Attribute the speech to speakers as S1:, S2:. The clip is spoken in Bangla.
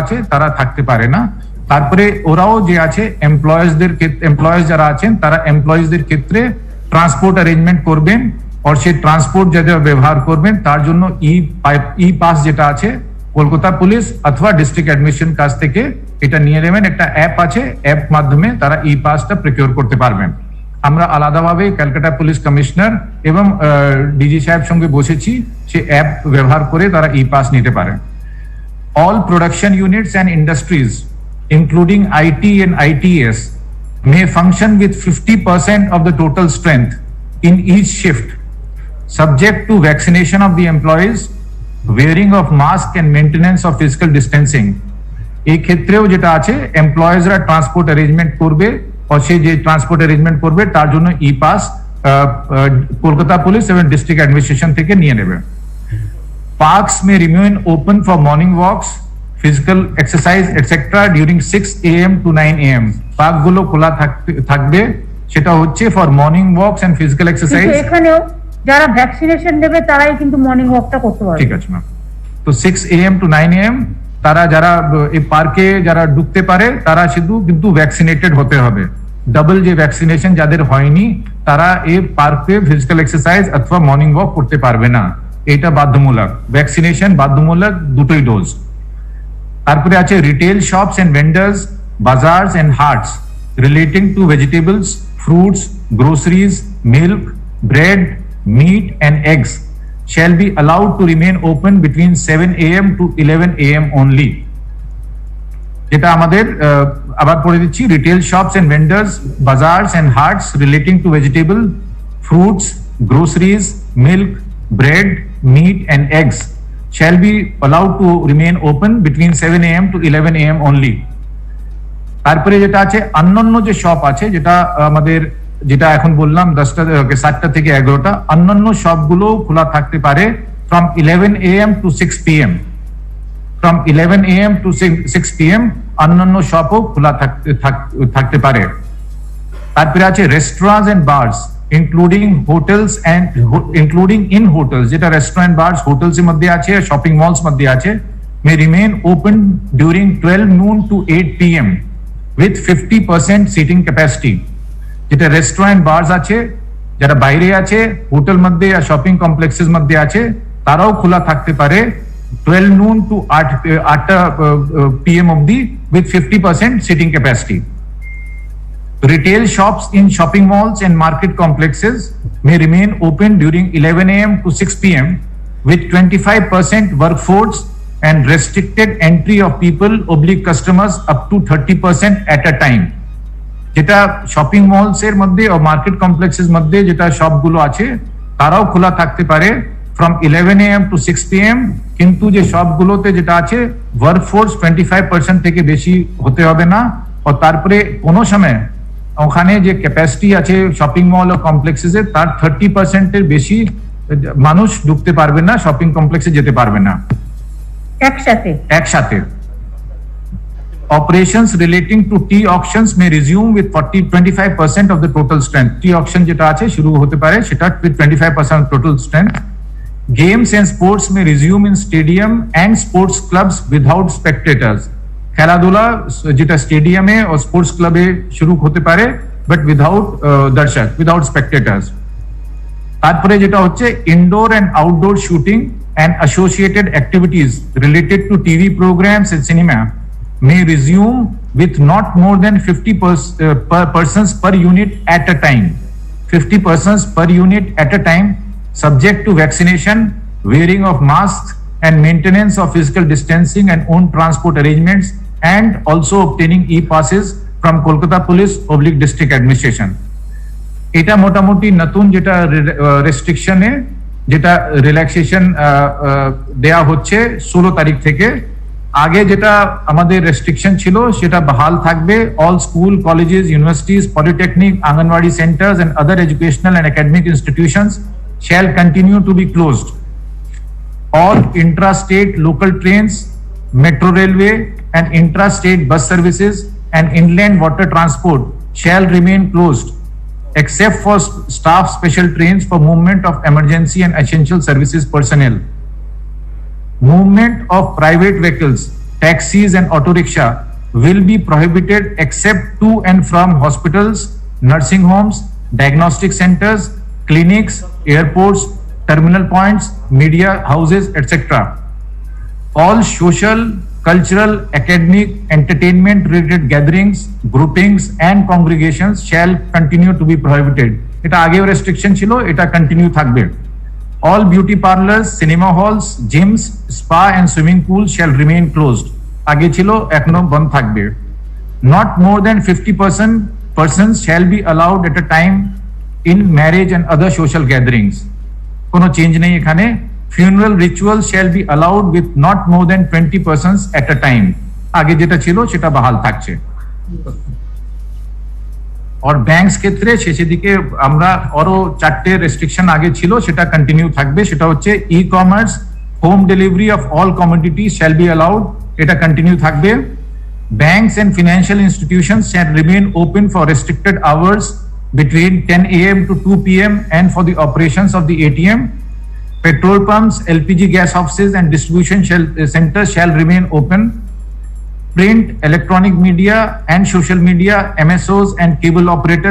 S1: আছে তারা থাকতে পারে না। তারপরে ওরাও যে আছে এমপ্লয়ার্স যারা আছেন তারা এমপ্লয়িজদের ক্ষেত্রে ট্রান্সপোর্ট অ্যারেঞ্জমেন্ট করবেন, আর সেই ট্রান্সপোর্ট যাতে ব্যবহার করবেন তার জন্য ই পাস যেটা আছে কলকাতা পুলিশ অথবা ডিস্ট্রিক্ট অ্যাডমিনিস্ট্রেশন কাছ থেকে এটা নিয়ে নেবেন। একটা অ্যাপ আছে, অ্যাপ মাধ্যমে তারা ই পাসটা প্রকিউর করতে পারবেন। আমরা আলাদাভাবে ক্যালকাটা পুলিশ কমিশনার এবং ডিজি সাহেব সঙ্গে বসেছি, সে অ্যাপ ব্যবহার করে তারা ই পাস নিতে পারে। All production units and industries, including IT and ITS, may function with 50% of the total strength in each shift, subject to vaccination of the employees, wearing of mask and maintenance of physical distancing. এই ক্ষেত্রেও যেটা আছে এমপ্লয়িজরা ট্রান্সপোর্ট অ্যারেঞ্জমেন্ট করবে, আর সেই যে ট্রান্সপোর্ট অ্যারেঞ্জমেন্ট করবে তার জন্য ই পাস কলকাতা পুলিশ এবং ডিস্ট্রিক্ট অ্যাডমিনিস্ট্রেশন থেকে নিয়ে নেবে। Parks may remain open for morning walks, physical exercise, etc. during 6 AM to 9 AM. Park গুলো খোলা থাকবে, সেটা হচ্ছে for morning walks and physical exercise.
S2: এখানেও যারা ভ্যাকসিনেশন নেবে তারাই কিন্তু মর্নিং ওয়াকটা করতে পারবে।
S1: ঠিক আছে ম্যাম। তো 6 AM to 9 AM তারা যারা এই পার্কে যারা ঢুকতে পারে তারা শুধু কিন্তু ভ্যাকসিনেটেড হতে হবে। ডাবল যে ভ্যাকসিনেশন যাদের হয়নি তারা এই পার্কে ফিজিক্যাল এক্সারসাইজ অথবা মর্নিং ওয়াক করতে পারবে না। এটা বাধ্যমূলক, ভ্যাকসিনেশন বাধ্যমূলক, দুটোই ডোজ। তারপরে আছে retail shops and vendors, bazaars and haats relating to vegetables, fruits, groceries, milk, bread, meat and eggs shall be allowed to remain open between 7 AM to 11 AM only. এটা আমাদের আবার পড়ে দিচ্ছি, retail shops and vendors, bazaars and haats relating to vegetable, fruits, groceries, milk, bread, meat and eggs shall be allowed to remain open between 7 AM to 11 AM only. তারপরে যেটা আছে অন্যান্য যে শপ আছে, যেটা আমাদের যেটা এখন বললাম 7টা থেকে 11টা, অন্যান্য শপগুলো খোলা থাকতে পারে from 11 AM to 6 PM. From 11 AM to 6 PM অন্যান্য শপও খোলা থাকতে পারে। তারপরে আছে restaurants and bars including hotels and including in hotels, যেটা রেস্টুরেন্ট বার্স হোটেলস এর মধ্যে আছে, শপিং মলস মধ্যে আছে, may remain open during 12 noon to 8 PM with 50% seating capacity. যেটা রেস্টুরেন্ট বার্স আছে, যারা বাইরে আছে হোটেল মধ্যে আর শপিং কমপ্লেক্সেস মধ্যে আছে, তারাও খোলা থাকতে পারে 12 noon to 8 PM অবধি with 50% seating capacity. Retail shops in shopping malls and market complexes may remain open during 11 AM to 6 PM with 25% workforce and restricted entry of people/customers up to 30% at a time. যেটা শপিং মলস এর মধ্যে ও মার্কেট কমপ্লেক্সেস মধ্যে যেটা শপগুলো আছে তারাও খোলা থাকতে পারে from 11 AM to 6 PM, কিন্তু যে শপগুলোতে যেটা আছে ওয়ার্কফোর্স 25% থেকে বেশি হতে হবে না। ও তারপরে কোনো সময় ওখানে যে ক্যাপাসিটি আছে শপিং মল ও কমপ্লেক্সেসে তার 30% এর বেশি মানুষ ঢুকতে পারবে না, শপিং কমপ্লেক্সে যেতে পারবে না একসাথে। Operations relating to tea auctions may resume with 25% of the total strength. Tea auction যেটা আছে শুরু হতে পারে সেটা with 25% of total strength. Games and sports may resume in stadium and sports clubs without spectators. খেলাধুলা যেটা স্টেডিয়ামে ও স্পোর্টস ক্লাবে শুরু হতে পারে বাট উইদাউট দর্শক, উইদাউট স্পেক্টেটার্স। তারপরে যেটা হচ্ছে indoor and outdoor shooting and associated activities related to TV programmes and cinema may resume with not more than 50 persons per unit at a time. 50 persons per unit at a time, subject to vaccination, wearing of masks and maintenance of physical distancing and own transport arrangements, and also obtaining e-passes from Kolkata Police/District Administration. এটা মোটামুটি নতুন যেটা রেস্ট্রিকশনে যেটা রিল্যাক্সেশন দেয়া হচ্ছে 16 তারিখ থেকে। আগে যেটা আমাদের রেস্ট্রিকশন ছিল সেটা বহাল থাকবে। All school, colleges, universities, polytechnic, anganwadi centres and other educational and academic institutions shall continue to be closed. All intra-state local trains, metro railway and intra-state bus services and inland water transport shall remain closed except for staff special trains for movement of emergency and essential services personnel. Movement of private vehicles taxis and auto rickshaw will be prohibited except to and from hospitals, nursing homes, diagnostic centers, clinics, airports, terminal points, media houses, etc. All social, cultural, academic, entertainment related gatherings, groupings and congregations shall continue to be prohibited. এটা আগেও রেস্ট্রিকশন ছিল, এটা কন্টিনিউ থাকবে। All beauty parlors, cinema halls, gyms, spa and swimming pools shall remain closed. আগে ছিল, এখনো বন্ধ থাকবে। Not more than 50% persons shall be allowed at a time in marriage and other social gatherings. কোনো চেঞ্জ নেই এখানে। Funeral rituals shall be allowed with not more than 20 persons at a time. আগে যেটা ছিল সেটা বহাল থাকছে। और ব্যাংকস ক্ষেত্রে শেষের দিকে আমরা আরো 4টে রেস্ট্রিকশন আগে ছিল, সেটা কন্টিনিউ থাকবে। সেটা হচ্ছে e-commerce, home delivery of all commodities shall be allowed, এটা কন্টিনিউ থাকবে। Banks and financial institutions shall remain open for restricted hours between 10 a.m. to 2 p.m. and for the operations of the ATM. Petrol pumps, LPG gas offices and distribution centers shall remain open. Print, electronic media and social media, MSOs and cable operators